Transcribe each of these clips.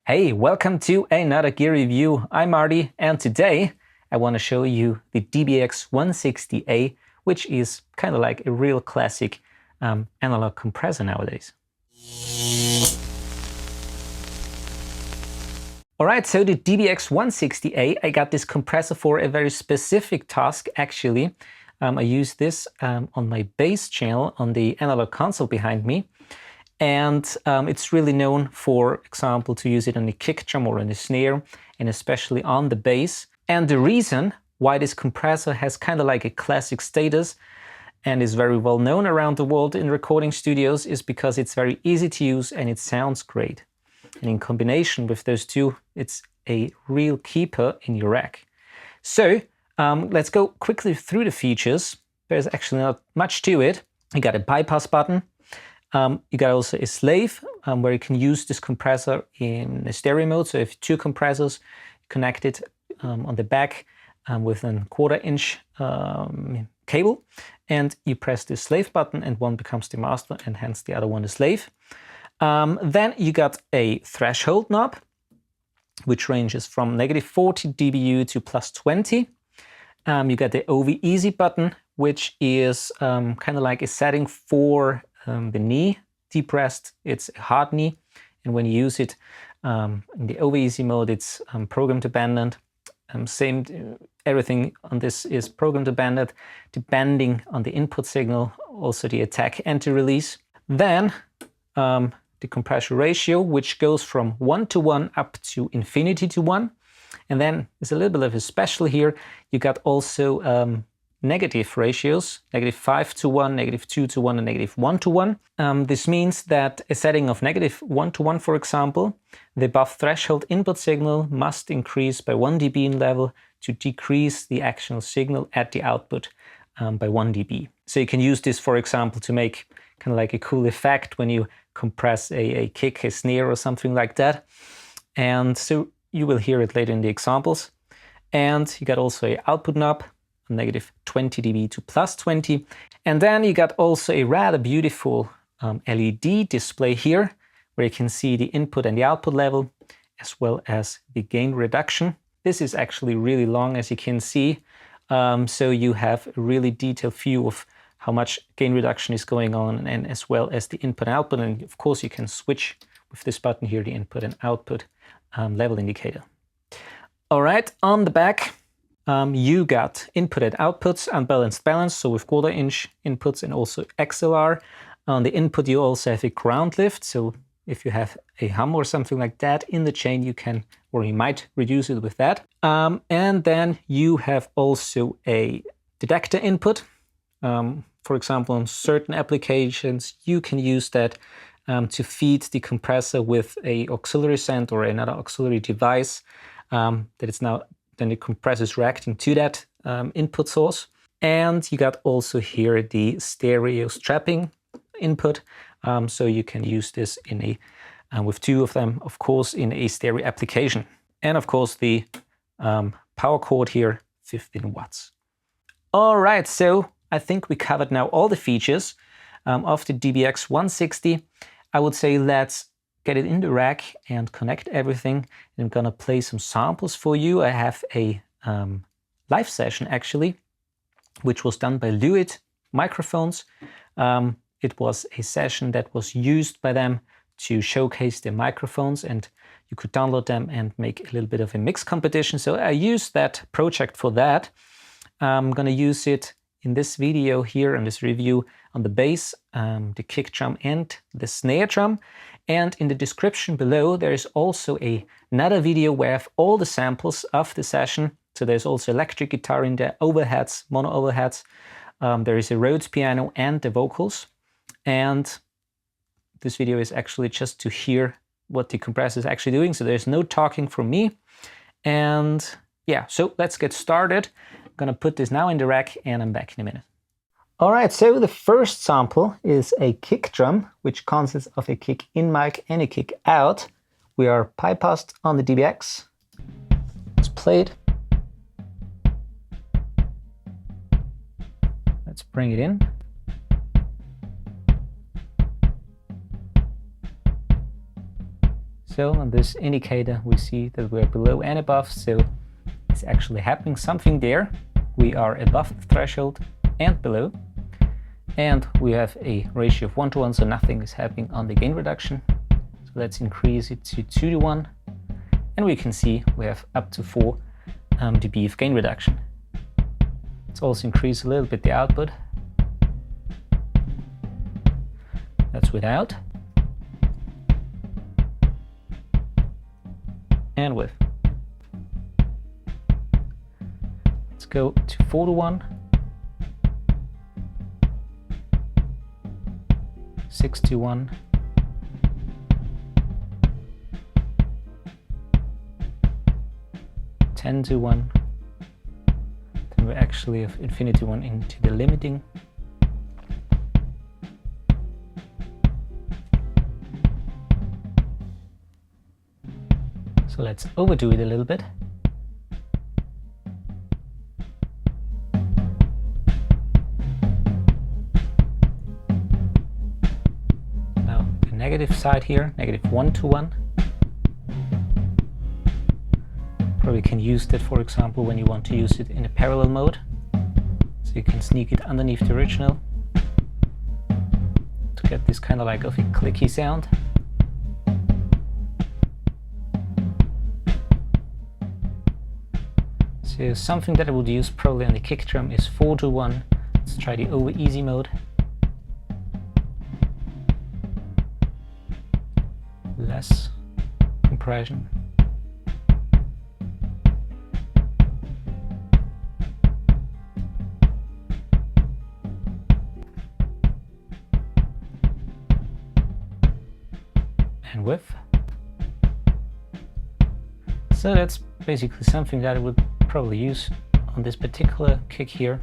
Hey, welcome to another gear review. I'm Marty, and today I want to show you the dbx 160A, which is kind of like a real classic analog compressor nowadays. Alright, so the dbx 160A, I got this compressor for a very specific task actually. I use this on my bass channel on the analog console behind me. And it's really known, for example, to use it on the kick drum or on the snare, and especially on the bass. And the reason why this compressor has kind of like a classic status and is very well known around the world in recording studios is because it's very easy to use and it sounds great. And in combination with those two, it's a real keeper in your rack. So let's go quickly through the features. There's actually not much to it. You got a bypass button. You got also a slave where you can use this compressor in a stereo mode. So if two compressors connected on the back with a 1/4 inch cable, and you press the slave button and one becomes the master and hence the other one the slave. Then you got a threshold knob, which ranges from -40 dBu to +20. You got the OV Easy button, which is kind of like a setting for the knee depressed. It's a hard knee, and when you use it in the OV Easy mode, it's program dependent. Everything on this is program dependent, depending on the input signal, also the attack and the release. Then the compression ratio, which goes from 1:1 up to infinity to 1. And then there's a little bit of a special here. You got also negative ratios, -5:1, -2:1, and -1:1. This means that a setting of -1:1, for example, the above threshold input signal must increase by 1 dB in level to decrease the actual signal at the output by 1 dB. So you can use this, for example, to make kind of like a cool effect when you compress a kick, a snare, or something like that. And so you will hear it later in the examples. And you got also an output knob, -20 dB to +20. And then you got also a rather beautiful LED display here, where you can see the input and the output level, as well as the gain reduction. This is actually really long, as you can see. So you have a really detailed view of how much gain reduction is going on, and as well as the input and output. And of course, you can switch with this button here, the input and output level indicator. All right, on the back, you got input and outputs, unbalanced balance, so with 1/4 inch inputs and also XLR. On the input, you also have a ground lift, so if you have a hum or something like that in the chain, you can, or you might reduce it with that. And then you have also a detector input. For example, in certain applications, you can use that to feed the compressor with a auxiliary send or another auxiliary device that it's now, then the compressor is reacting to that input source. And you got also here the stereo strapping input. So you can use this in a, with two of them, of course, in a stereo application. And of course the power cord here, 15 watts. All right, so I think we covered now all the features of the dbx 160. I would say let's get it in the rack and connect everything. I'm gonna play some samples for you. I have a live session actually, which was done by Lewitt microphones. It was a session that was used by them to showcase their microphones, and you could download them and make a little bit of a mix competition. So I used that project for that. I'm gonna use it in this video here, in this review, on the bass, the kick drum, and the snare drum. And in the description below, there is also another video where I have all the samples of the session. So there's also electric guitar in there, overheads, mono overheads. There is a Rhodes piano and the vocals. And this video is actually just to hear what the compressor is actually doing. So there's no talking from me. And yeah, so let's get started. I'm gonna put this now in the rack and I'm back in a minute. All right, so the first sample is a kick drum, which consists of a kick in mic and a kick out. We are bypassed on the dbx. Let's play it. Let's bring it in. So on this indicator we see that we're below and above, so it's actually happening something there. We are above the threshold and below. And we have a ratio of 1:1, so nothing is happening on the gain reduction. So let's increase it to 2:1. And we can see we have up to 4 dB of gain reduction. Let's also increase a little bit the output. That's without. And with. Let's go to 4:1. 6:1. 10:1. Then we actually have infinity 1 into the limiting. So let's overdo it a little bit. Now the negative side here, -1:1. Probably can use that, for example, when you want to use it in a parallel mode. So you can sneak it underneath the original to get this kind of like of a clicky sound. So something that I would use probably on the kick drum is 4:1. Let's try the over easy mode. Less compression. And width. So that's basically something that I would probably use on this particular kick here.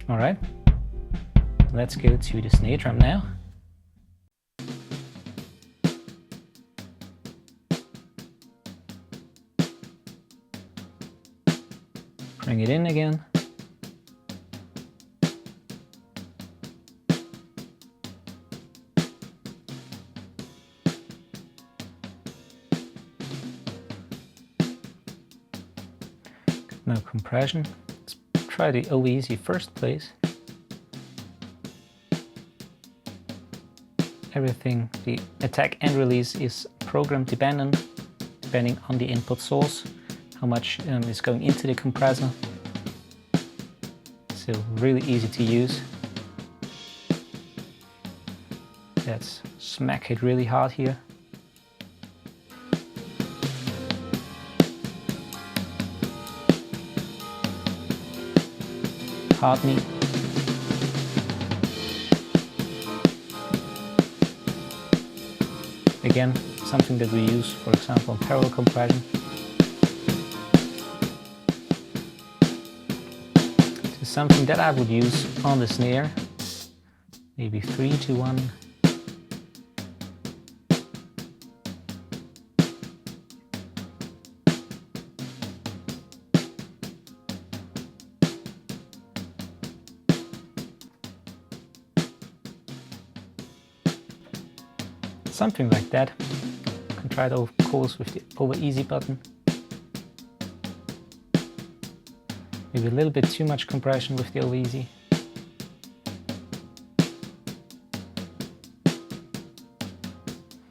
Alright, let's go to the snare drum now. Bring it in again. No compression. Let's try the over easy first, please. Everything, the attack and release is program dependent, depending on the input source, how much is going into the compressor. So really easy to use. Let's smack it really hard here. Hard knee. Again, something that we use, for example, in parallel compression. This is something that I would use on the snare. Maybe 3:1. Something like that. You can try it, of course, with the over easy button. Maybe a little bit too much compression with the over easy.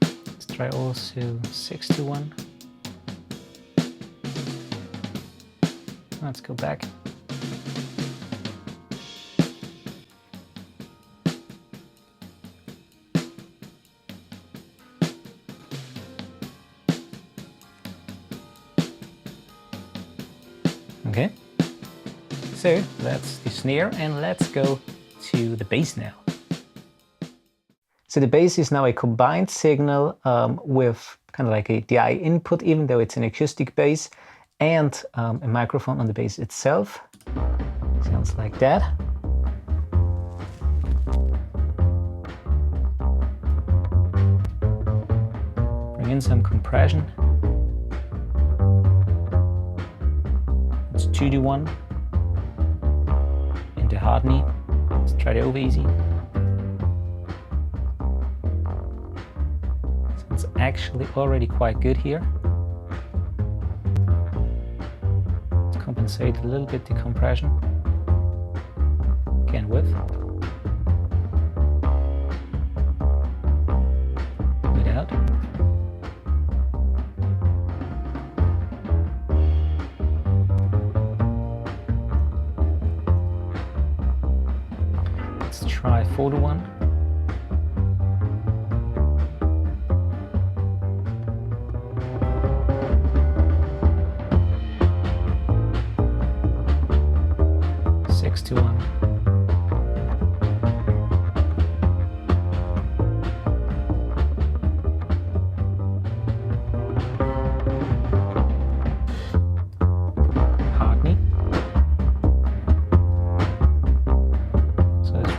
Let's try also 6:1. Let's go back. Okay, so that's the snare, and let's go to the bass now. So the bass is now a combined signal with kind of like a DI input, even though it's an acoustic bass, and a microphone on the bass itself. Sounds like that. Bring in some compression. 2:1 into hard knee. Let's try the over easy. actually already quite good here. Let's compensate a little bit the compression. Again, width. Without. Let's try 4-to-1.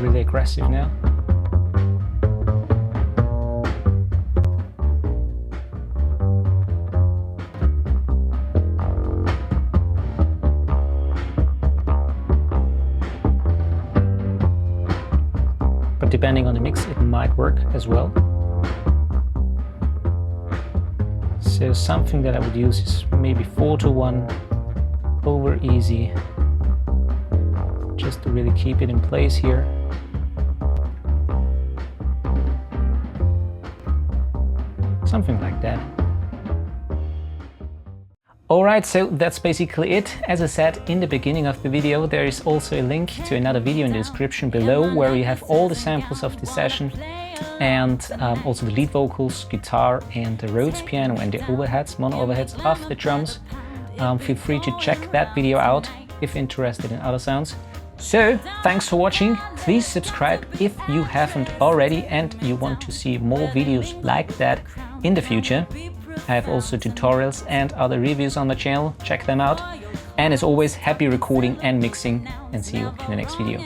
Really aggressive now. But depending on the mix, it might work as well. So something that I would use is maybe 4-to-1 over easy, just to really keep it in place here. Something like that. Alright, so that's basically it. As I said in the beginning of the video, there is also a link to another video in the description below where you have all the samples of the session and also the lead vocals, guitar and the Rhodes piano and the overheads, mono overheads of the drums. Feel free to check that video out if interested in other sounds. So, thanks for watching. Please subscribe if you haven't already and you want to see more videos like that in the future. I have also tutorials and other reviews on my channel. Check them out. And as always, happy recording and mixing, and see you in the next video.